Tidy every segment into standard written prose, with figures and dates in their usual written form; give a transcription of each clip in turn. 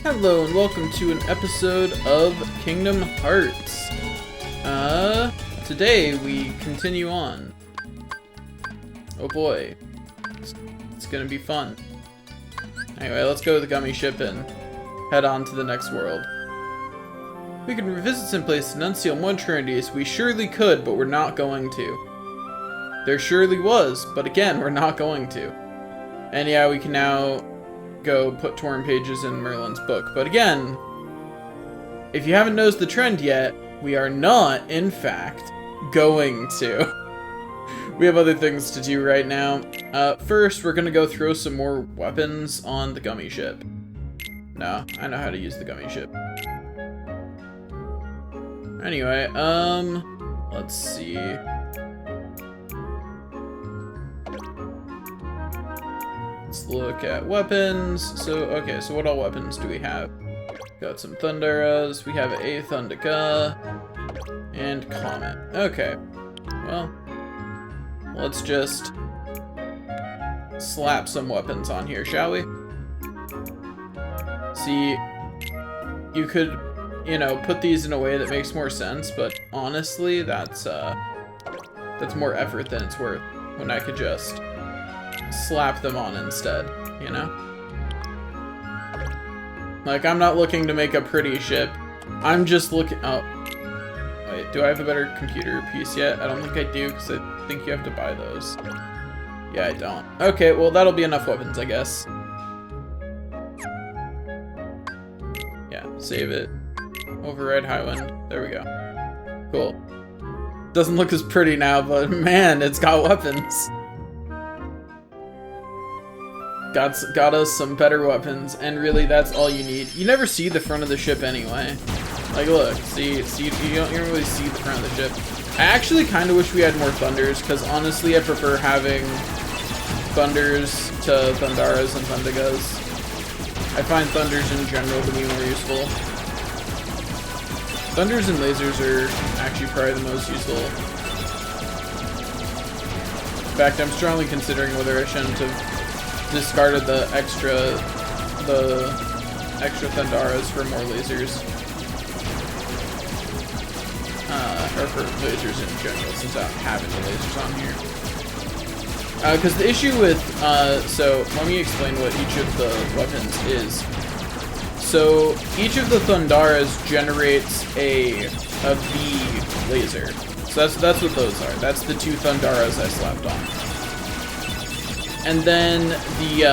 Hello and welcome to an episode of Kingdom Hearts. Today we continue on. Oh boy. It's gonna be fun. Anyway, let's go to the gummy ship and head on to the next world. We can revisit some places and unseal more trinities. We surely could, but we're not going to. There surely was, but again, we're not going to. And yeah, we can now go put torn pages in Merlin's book. But again, if you haven't noticed the trend yet, we are not, in fact, going to. We have other things to do right now. First, we're gonna go throw some more weapons on the gummy ship. No, I know how to use the gummy ship. Anyway, let's see. Let's look at weapons. So, okay, so what all weapons do we have? Got some Thunderas, we have a Thundica, and Comet. Okay, well, let's just slap some weapons on here, shall we? See, you could, you know, put these in a way that makes more sense, but honestly, that's more effort than it's worth when I could just slap them on instead, you know? Like, I'm not looking to make a pretty ship. I'm just looking... Oh. Wait, do I have a better computer piece yet? I don't think I do, because I think you have to buy those. Yeah, I don't. Okay, well, that'll be enough weapons, I guess. Yeah, save it. Override Highwind. There we go. Cool. Doesn't look as pretty now, but man, it's got weapons. Got us some better weapons, and really, that's all you need. You never see the front of the ship anyway. Like, look, see, you don't really see the front of the ship. I actually kind of wish we had more Thunders, because honestly, I prefer having Thunders to Thundaras and Thundigas. I find Thunders in general to be more useful. Thunders and lasers are actually probably the most useful. In fact, I'm strongly considering whether I shouldn't have discarded the extra Thundaras for more lasers. Or for lasers in general, since I don't have any lasers on here. Because the issue with, so let me explain what each of the weapons is. So each of the Thundaras generates a V laser. So that's what those are. That's the two Thundaras I slapped on. And then the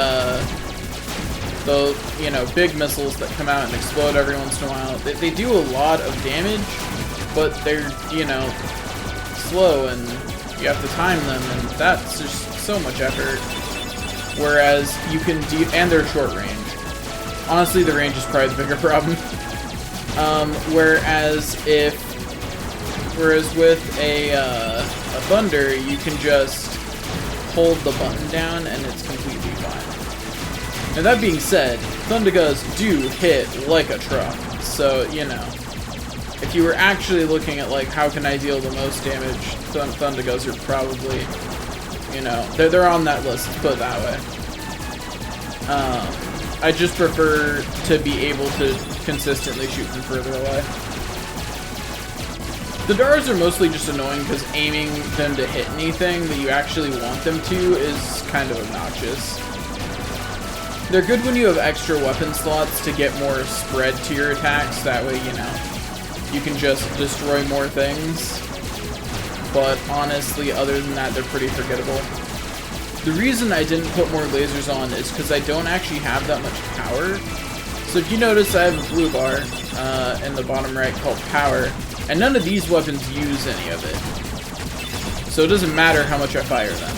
you know, big missiles that come out and explode every once in a while, they do a lot of damage, but they're, you know, slow and you have to time them, and that's just so much effort. Whereas you can and they're short range. Honestly, the range is probably the bigger problem. Whereas with a Thunder, you can just hold the button down and it's completely fine. And that being said, Thundigas do hit like a truck. So, you know, if you were actually looking at, like, how can I deal the most damage, Thundigas are probably, you know, they're on that list, let's put it that way. I just prefer to be able to consistently shoot from further away. The Thundaras are mostly just annoying because aiming them to hit anything that you actually want them to is kind of obnoxious. They're good when you have extra weapon slots to get more spread to your attacks, that way, you know, you can just destroy more things. But honestly, other than that, they're pretty forgettable. The reason I didn't put more lasers on is because I don't actually have that much power. So if you notice, I have a blue bar in the bottom right called power. And none of these weapons use any of it. So it doesn't matter how much I fire them.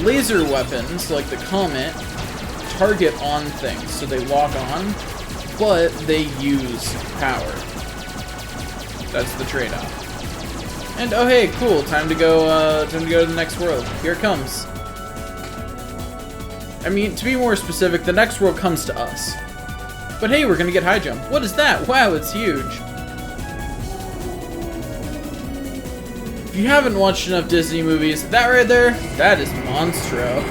Laser weapons, like the Comet, target on things, so they lock on, but they use power. That's the trade-off. And oh hey, cool, time to go to the next world. Here it comes. I mean, to be more specific, the next world comes to us. But hey, we're gonna get high jump. What is that? Wow, it's huge. If you haven't watched enough Disney movies, that right there, that is Monstro.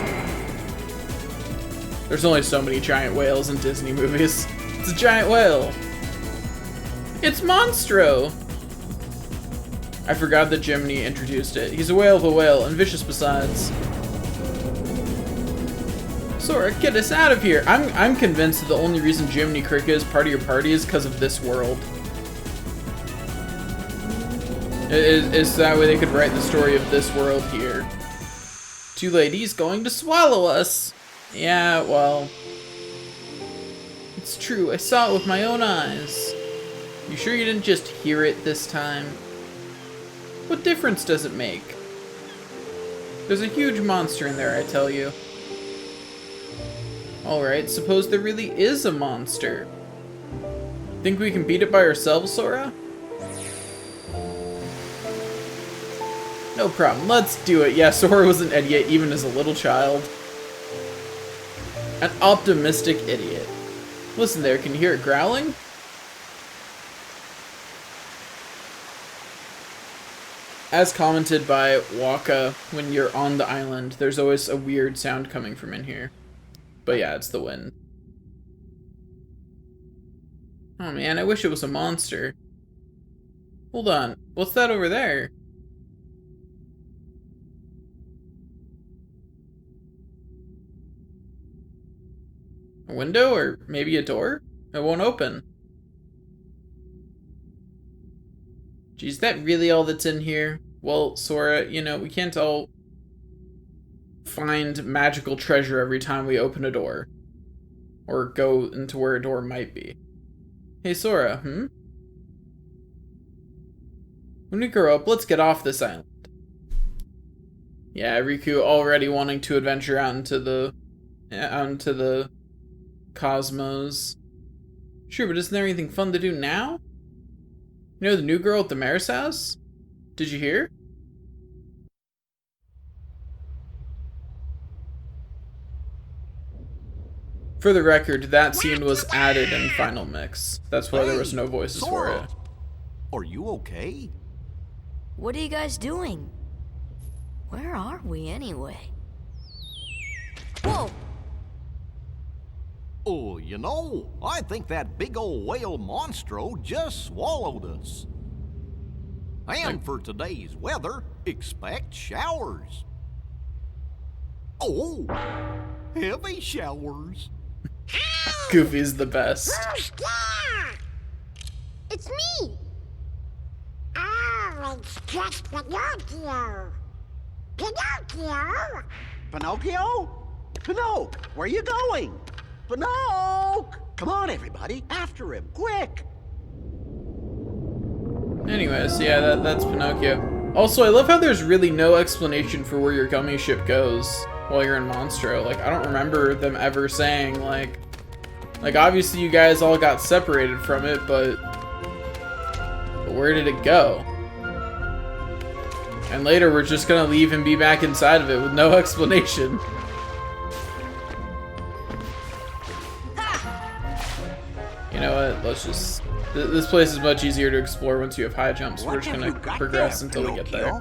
There's only so many giant whales in Disney movies. It's a giant whale. It's Monstro! I forgot that Jiminy introduced it. He's a whale of a whale, and vicious besides. Sora, get us out of here! I'm convinced that the only reason Jiminy Cricket is part of your party is because of this world. Is that way they could write the story of this world here. Too late, he's going to swallow us! Yeah, well... It's true, I saw it with my own eyes. You sure you didn't just hear it this time? What difference does it make? There's a huge monster in there, I tell you. Alright, suppose there really is a monster. Think we can beat it by ourselves, Sora? No problem, let's do it. Yeah, Sora was an idiot even as a little child. An optimistic idiot. Listen there, can you hear it growling? As commented by Waka, when you're on the island, there's always a weird sound coming from in here. But yeah, it's the wind. Oh man, I wish it was a monster. Hold on, what's that over there? A window, or maybe a door? It won't open. Geez, is that really all that's in here? Well, Sora, you know, we can't all find magical treasure every time we open a door. Or go into where a door might be. Hey, Sora, When we grow up, let's get off this island. Yeah, Riku already wanting to adventure out into the cosmos. Sure, but isn't there anything fun to do now? You know the new girl at the mayor's house? Did you hear? For the record, that scene was added in Final Mix. That's why there was no voices for it. Are you okay? What are you guys doing? Where are we anyway? Whoa! Oh, you know, I think that big old whale Monstro just swallowed us. And for today's weather, expect showers. Oh, heavy showers. Goofy's the best. Who's there? It's me. Oh, it's just Pinocchio. Pinocchio? Pinocchio? Pinocchio, where are you going? Pinocchio! Come on, everybody, after him, quick! Anyways, yeah, that's Pinocchio. Also, I love how there's really no explanation for where your gummy ship goes while you're in Monstro. Like, I don't remember them ever saying, like, obviously you guys all got separated from it, but where did it go? And later we're just gonna leave and be back inside of it with no explanation. You know what, let's just... This place is much easier to explore once you have high jumps. We're just gonna progress until we get there.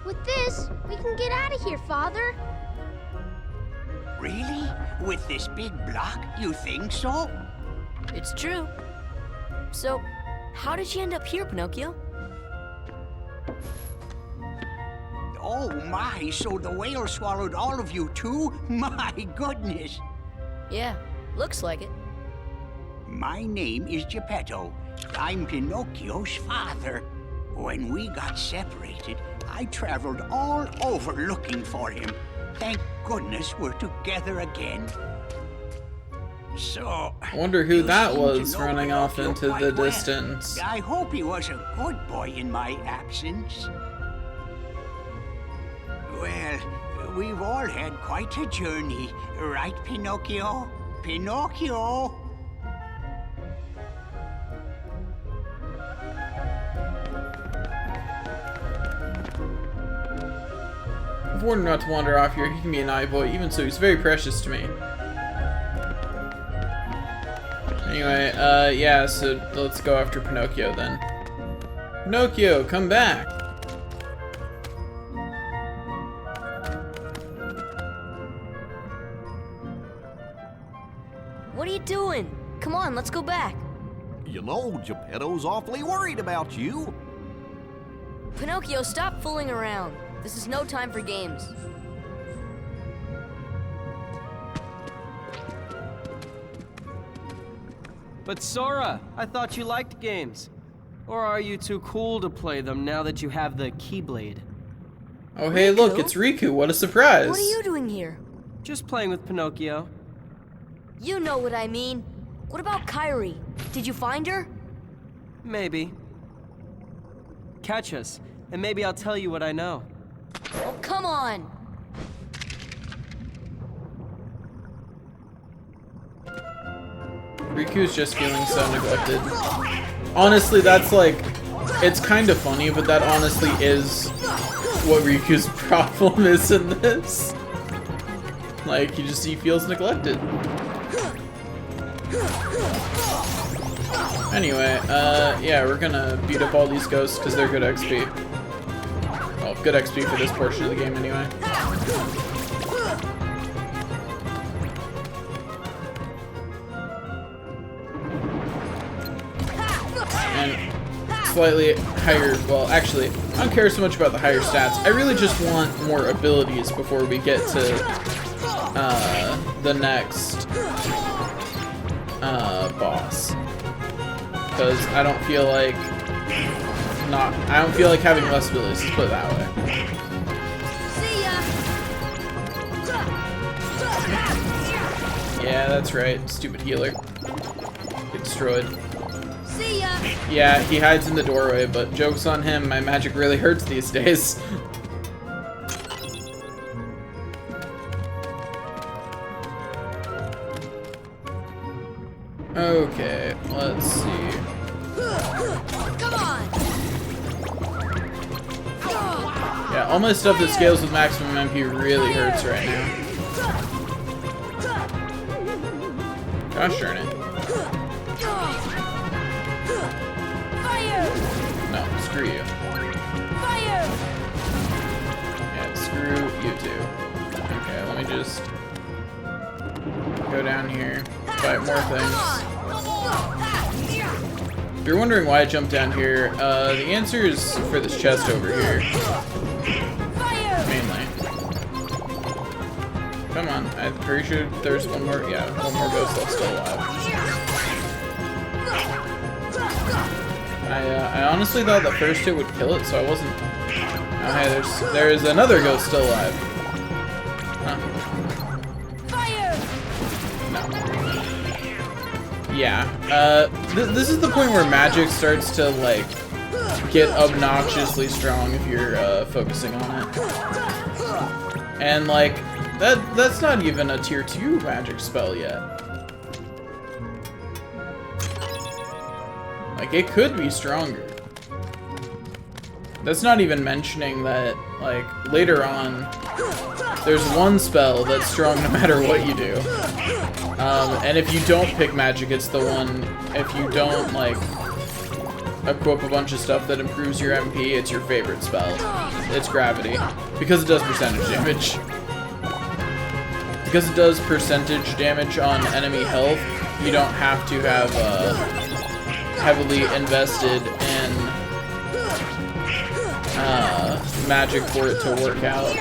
With this, we can get out of here, Father. Really? With this big block, you think so? It's true. So, how did you end up here, Pinocchio? Oh my, so the whale swallowed all of you too? My goodness. Yeah, looks like it. My name is Geppetto. I'm Pinocchio's father. When we got separated, I traveled all over looking for him. Thank goodness we're together again. So... I wonder who that was running off into the distance. I hope he was a good boy in my absence. Well, we've all had quite a journey, right, Pinocchio? Pinocchio! I've warned him not to wander off here. He can be an eye boy, even so he's very precious to me. Anyway, yeah, so let's go after Pinocchio then. Pinocchio, come back! What are you doing? Come on, let's go back. You know, Geppetto's awfully worried about you. Pinocchio, stop fooling around. This is no time for games. But Sora, I thought you liked games. Or are you too cool to play them now that you have the Keyblade? Oh, hey, look, it's Riku. What a surprise. What are you doing here? Just playing with Pinocchio. You know what I mean. What about Kairi? Did you find her? Maybe. Catch us, and maybe I'll tell you what I know. Oh, come on! Riku's just feeling so neglected. Honestly, that's like, it's kind of funny, but that honestly is what Riku's problem is in this. Like, he feels neglected. Anyway, yeah, we're gonna beat up all these ghosts because they're good XP. Well, good XP for this portion of the game anyway. And slightly higher, well, actually, I don't care so much about the higher stats. I really just want more abilities before we get to the next boss. Because I don't feel like having less abilities, let's put it that way. See ya! Yeah, that's right. Stupid healer. Get destroyed. See ya! Yeah, he hides in the doorway, but joke's on him, my magic really hurts these days. Okay, let's see. Come on! Yeah, all my stuff that scales with maximum MP really hurts right now. Gosh darn it. Fire! No, screw you. Fire! Yeah, screw you too. Okay, let me just go down here, fight more things. If you're wondering why I jumped down here, the answer is for this chest over here. Mainly. Come on, I'm pretty sure there's one more, yeah, one more ghost that's still alive. I honestly thought the first hit would kill it, so I wasn't... Oh hey, there's another ghost still alive. Huh. Yeah, this is the point where magic starts to, like, get obnoxiously strong if you're, focusing on it. And, like, that's not even a tier 2 magic spell yet. Like, it could be stronger. That's not even mentioning that, like, later on, there's one spell that's strong no matter what you do. And if you don't pick magic, it's the one, if you don't, like, equip a bunch of stuff that improves your MP, it's your favorite spell. It's gravity. Because it does percentage damage. Because it does percentage damage on enemy health, you don't have to have, heavily invested in, magic for it to work out.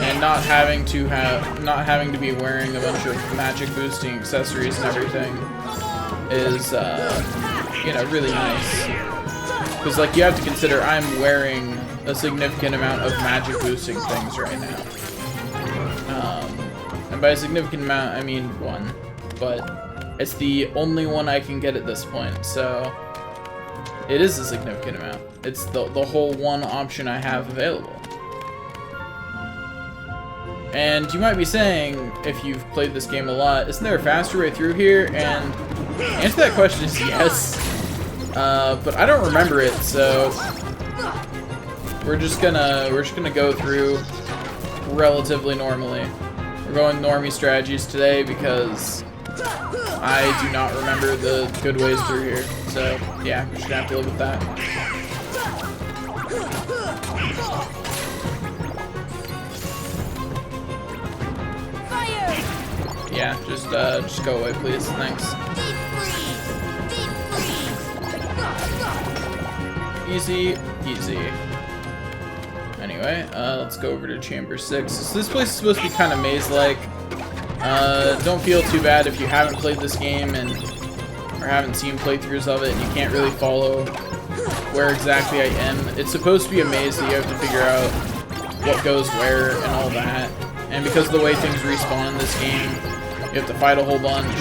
And not having to be wearing a bunch of magic boosting accessories and everything is, you know, really nice. Because, like, you have to consider I'm wearing a significant amount of magic boosting things right now. And by a significant amount, I mean one. But it's the only one I can get at this point, so it is a significant amount. It's the whole one option I have available. And you might be saying, if you've played this game a lot, isn't there a faster way through here? And the answer to that question is yes. But I don't remember it, so we're just gonna go through relatively normally. We're going normie strategies today because I do not remember the good ways through here. So yeah, we're just gonna have to live with that. Yeah, just go away, please. Thanks. Easy, easy. Anyway, let's go over to Chamber 6. So this place is supposed to be kind of maze-like. Don't feel too bad if you haven't played this game or haven't seen playthroughs of it and you can't really follow where exactly I am. It's supposed to be a maze that you have to figure out what goes where and all that. And because of the way things respawn in this game, you have to fight a whole bunch.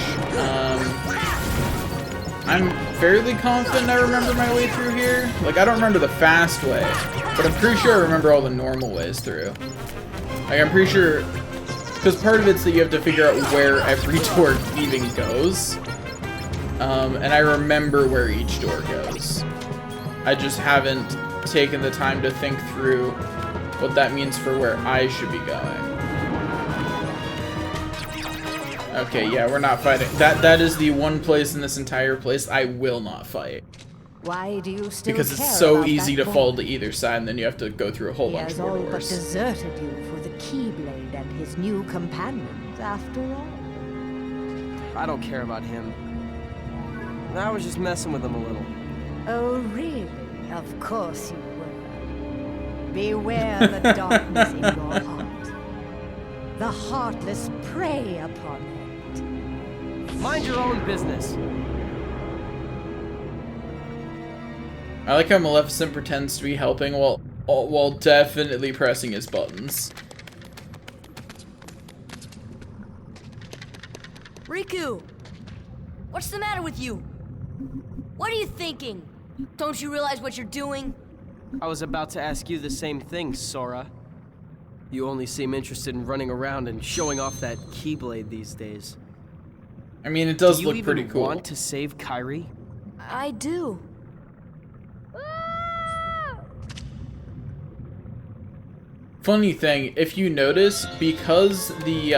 I'm fairly confident I remember my way through here. Like, I don't remember the fast way, but I'm pretty sure I remember all the normal ways through. Like, I'm pretty sure, because part of it's that you have to figure out where every door even goes. And I remember where each door goes. I just haven't taken the time to think through what that means for where I should be going. Okay, yeah, we're not fighting. That is the one place in this entire place I will not fight. Why do you still Because care it's so about easy that to boy? fall to either side, and then you have to go through a whole He bunch has more all but doors. deserted you for the Keyblade and his new companions, after all. I don't care about him. I was just messing with him a little. Oh, really? Of course you were. Beware the darkness in your heart. The heartless prey upon it. Mind your own business. I like how Maleficent pretends to be helping while definitely pressing his buttons. Riku! What's the matter with you? What are you thinking? Don't you realize what you're doing? I was about to ask you the same thing, Sora. You only seem interested in running around and showing off that Keyblade these days. I mean, it does Do you look pretty even cool. want to save Kairi? I do. Funny thing, if you notice, because the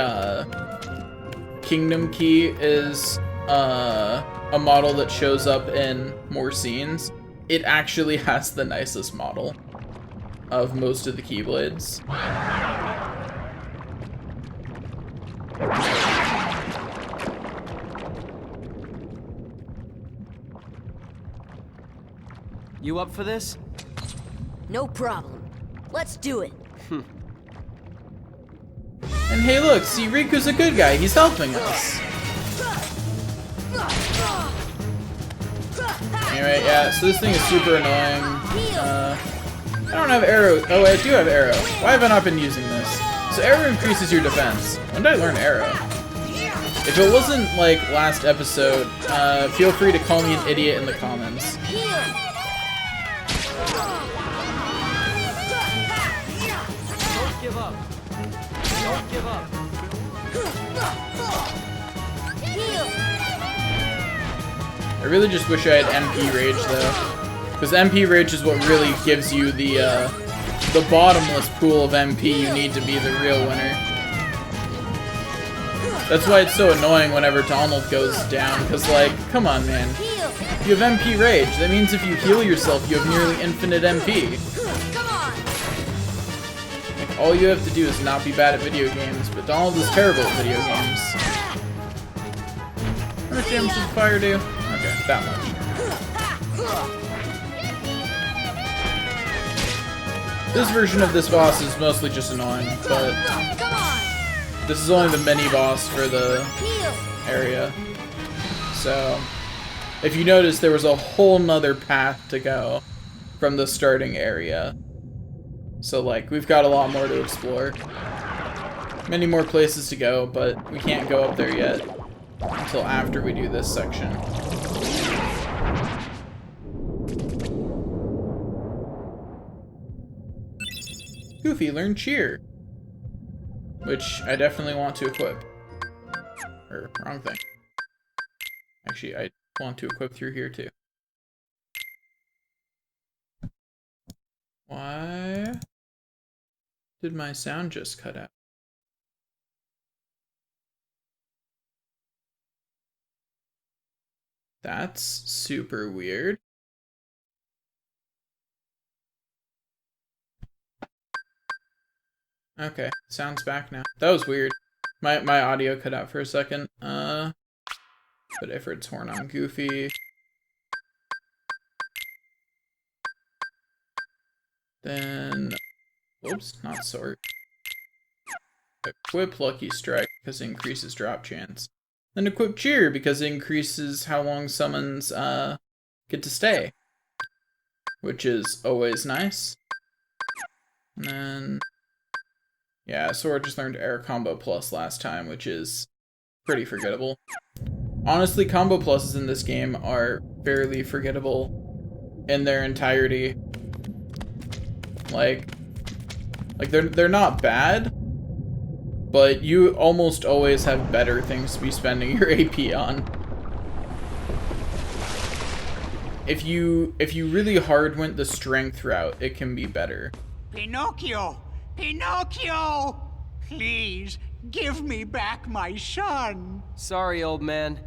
Kingdom Key is a model that shows up in more scenes, it actually has the nicest model of most of the Keyblades. You up for this? No problem. Let's do it. And hey look, see, Riku's a good guy, he's helping us. Anyway, yeah, so this thing is super annoying. I don't have arrow. Oh, I do have arrow. Why have I not been using this? So arrow increases your defense. When did I learn arrow? If it wasn't like last episode, feel free to call me an idiot in the comments. Don't give up. Don't give up. I really just wish I had MP Rage though, because MP Rage is what really gives you the bottomless pool of MP you need to be the real winner. That's why it's so annoying whenever Donald goes down, because like, come on man, you have MP Rage. That means if you heal yourself, you have nearly infinite MP. Like, all you have to do is not be bad at video games, but Donald is terrible at video games. How much damage does fire do? Okay, that much. This version of this boss is mostly just annoying, but this is only the mini boss for the area. So, if you notice, there was a whole nother path to go from the starting area. So, like, we've got a lot more to explore. Many more places to go, but we can't go up there yet until after we do this section. Goofy learned Cheer, which I definitely want to equip. Or, wrong thing. Actually, I want to equip through here too. Why did my sound just cut out? That's super weird. Okay, sound's back now. That was weird. My audio cut out for a second. Put Ifrit's horn on Goofy. Then, oops, not sort. Equip Lucky Strike because it increases drop chance. Then equip Cheer because it increases how long summons get to stay, which is always nice. And then, yeah, Sora just learned Air Combo Plus last time, which is pretty forgettable. Honestly, Combo Pluses in this game are fairly forgettable in their entirety. Like they're not bad, but you almost always have better things to be spending your AP on. If you really hard went the strength route, it can be better. Pinocchio! Pinocchio! Please, give me back my son! Sorry, old man.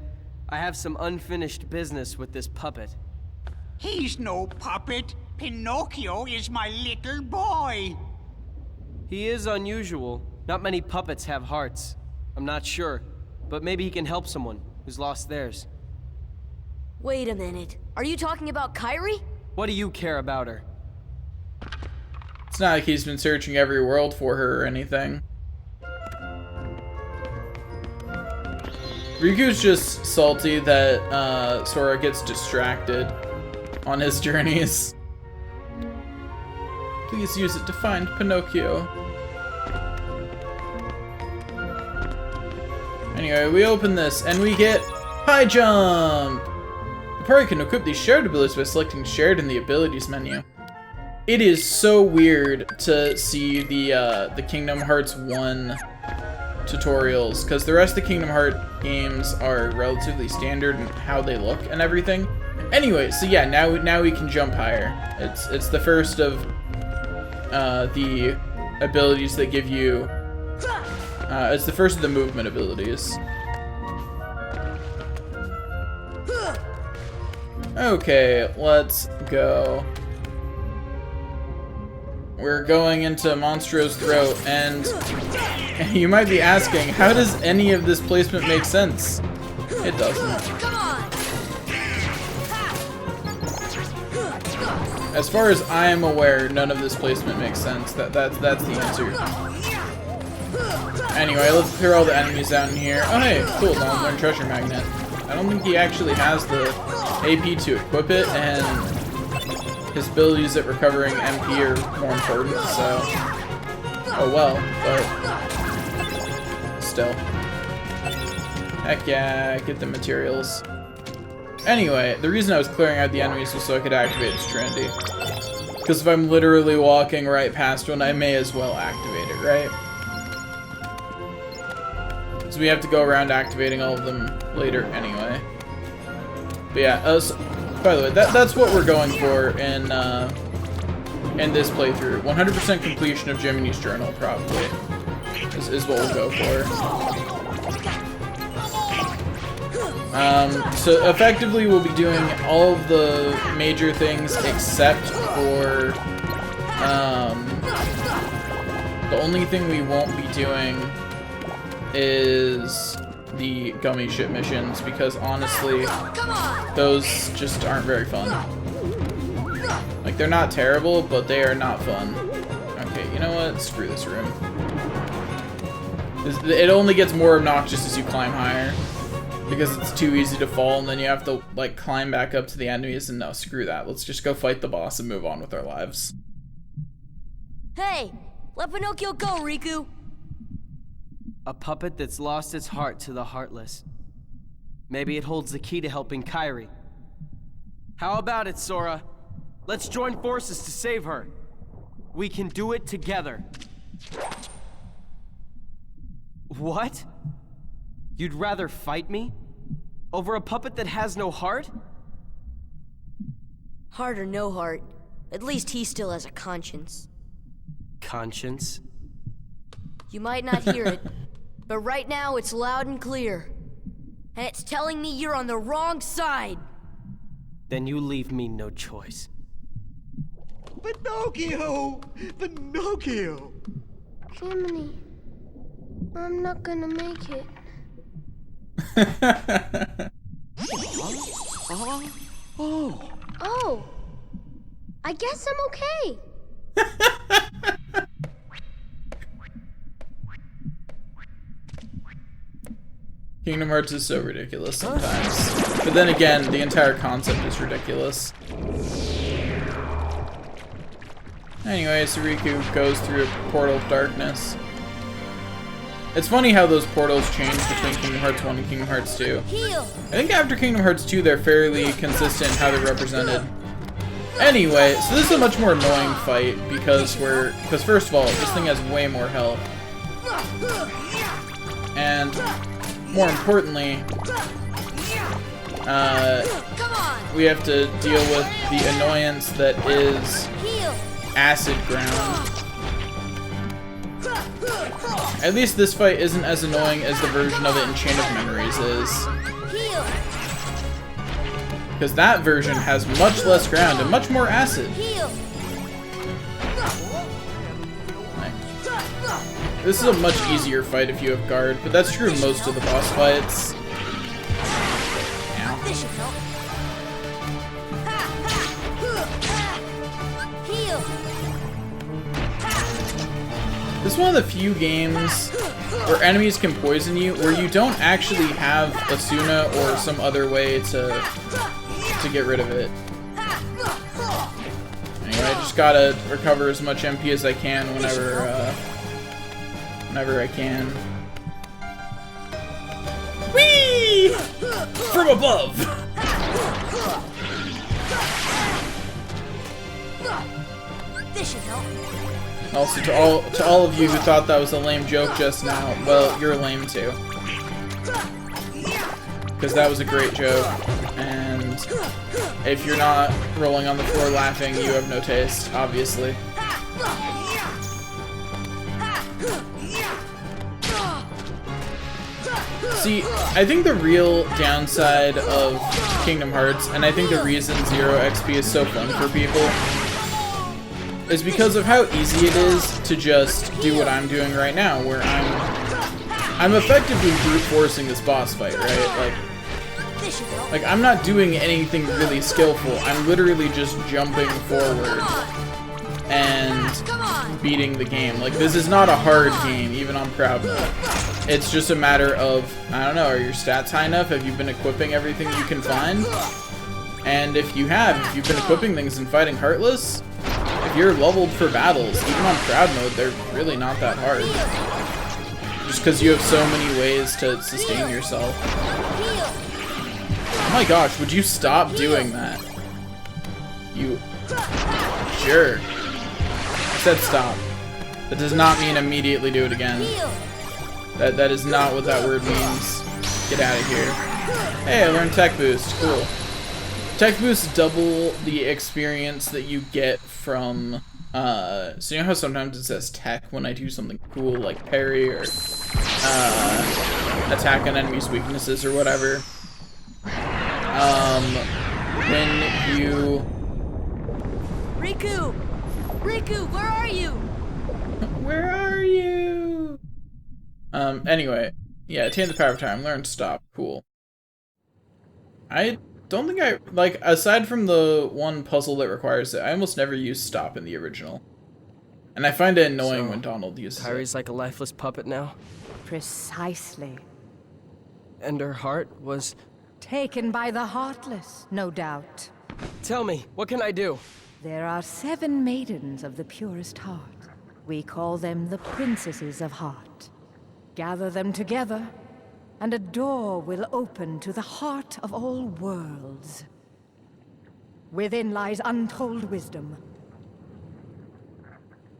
I have some unfinished business with this puppet. He's no puppet. Pinocchio is my little boy. He is unusual. Not many puppets have hearts. I'm not sure, but maybe he can help someone who's lost theirs. Wait a minute. Are you talking about Kairi? What do you care about her? It's not like he's been searching every world for her or anything. Riku's just salty that Sora gets distracted on his journeys. Please use it to find Pinocchio. Anyway, we open this and we get High Jump! The party can equip these shared abilities by selecting Shared in the Abilities menu. It is so weird to see the Kingdom Hearts 1 tutorials, because the rest of the Kingdom Hearts games are relatively standard in how they look and everything. Anyway, so yeah, now we can jump higher. It's the first of the abilities that give you. It's the first of the movement abilities. Okay, let's go. We're going into Monstro's throat, and you might be asking, how does any of this placement make sense? It doesn't. As far as I am aware, none of this placement makes sense. That's the answer. Anyway, let's clear all the enemies out in here. Oh hey, cool, now learn Treasure Magnet. I don't think he actually has the AP to equip it, and his abilities at recovering MP are more important, so... Oh well, but... Still. Heck yeah, get the materials. Anyway, the reason I was clearing out the enemies was so I could activate its Trinity. Because if I'm literally walking right past one, I may as well activate it, right? So we have to go around activating all of them later anyway. But yeah, so, by the way, that's what we're going for in this playthrough. 100% completion of Jiminy's Journal, probably, is what we'll go for. So effectively we'll be doing all of the major things except for, the only thing we won't be doing is the gummy ship missions, because honestly, those just aren't very fun. Like, they're not terrible, but they are not fun. Okay, you know what? Screw this room. It only gets more obnoxious as you climb higher, because it's too easy to fall, and then you have to, like, climb back up to the enemies, and no, screw that. Let's just go fight the boss and move on with our lives. Hey, let Pinocchio go, Riku. A puppet that's lost its heart to the heartless. Maybe it holds the key to helping Kairi. How about it, Sora? Let's join forces to save her. We can do it together. What? You'd rather fight me? Over a puppet that has no heart? Heart or no heart, at least he still has a conscience. Conscience? You might not hear it, but right now it's loud and clear. And it's telling me you're on the wrong side. Then you leave me no choice. Pinocchio! Pinocchio! Jiminy. I'm not gonna make it. Oh. I guess I'm okay. Kingdom Hearts is so ridiculous sometimes. But then again, the entire concept is ridiculous. Anyway, so Riku goes through a portal of darkness. It's funny how those portals change between Kingdom Hearts 1 and Kingdom Hearts 2. I think after Kingdom Hearts 2, they're fairly consistent in how they're represented. Anyway, so this is a much more annoying fight because first of all, this thing has way more health. And more importantly, we have to deal with the annoyance that is acid ground. At least this fight isn't as annoying as the version of it in Chain of Memories is. Because that version has much less ground and much more acid. This is a much easier fight if you have guard, but that's true of most of the boss fights. Ow. This is one of the few games where enemies can poison you, where you don't actually have Asuna or some other way to get rid of it. Anyway, I just gotta recover as much MP as I can whenever I can. Whee! From above! This should help. Also, to all of you who thought that was a lame joke just now, well, you're lame too. Because that was a great joke, and if you're not rolling on the floor laughing, you have no taste, obviously. See, I think the real downside of Kingdom Hearts, and I think the reason 0 XP is so fun for people, is because of how easy it is to just do what I'm doing right now, where I'm effectively brute forcing this boss fight, right? Like I'm not doing anything really skillful. I'm literally just jumping forward and beating the game. Like, this is not a hard game, even on proud mode. It's just a matter of, I don't know, are your stats high enough? Have you been equipping everything you can find? And if you have, if you've been equipping things and fighting Heartless, if you're leveled for battles, even on proud mode, they're really not that hard. Just because you have so many ways to sustain yourself. Oh my gosh, would you stop doing that? You jerk. I said stop. That does not mean immediately do it again. That is not what that word means. Get out of here. Hey, I learned Tech Boost. Cool. Tech Boosts double the experience that you get from, so you know how sometimes it says tech when I do something cool like parry or attack on enemies' weaknesses or whatever? When you... Riku! Riku, where are you? Where are you? Anyway. Yeah, attain the power of time. Learn to stop. Cool. I don't think I... Like, aside from the one puzzle that requires it, I almost never use stop in the original. And I find it annoying when Donald uses Kyrie's like a lifeless puppet now? Precisely. And her heart was... Taken by the Heartless, no doubt. Tell me, what can I do? There are 7 maidens of the purest heart. We call them the Princesses of Heart. Gather them together, and a door will open to the heart of all worlds. Within lies untold wisdom.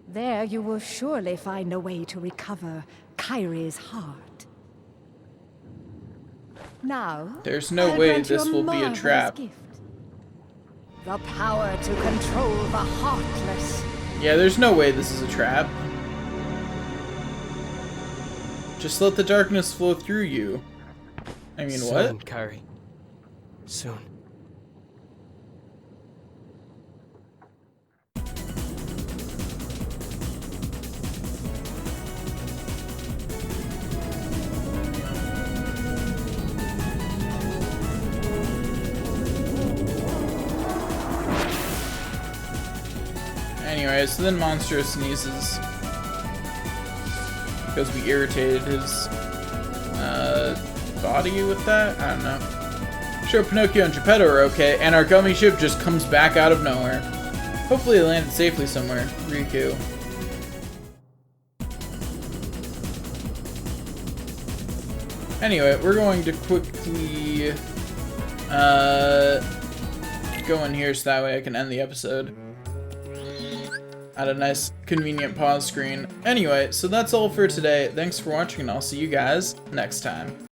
There you will surely find a way to recover Kyrie's heart. Now, There's no I'll way grant you this will be a marvelous trap. gift. The power to control the Heartless. Yeah, there's no way this is a trap. Just let the darkness flow through you. I mean, Soon, what? Kyrie. Soon. Anyway, so then Monstro sneezes. Because we irritated his body with that? I don't know. Sure, Pinocchio and Geppetto are okay, and our gummy ship just comes back out of nowhere. Hopefully it landed safely somewhere. Riku. Anyway, we're going to quickly go in here so that way I can end the episode at a nice convenient pause screen. Anyway, so that's all for today. Thanks for watching, and I'll see you guys next time.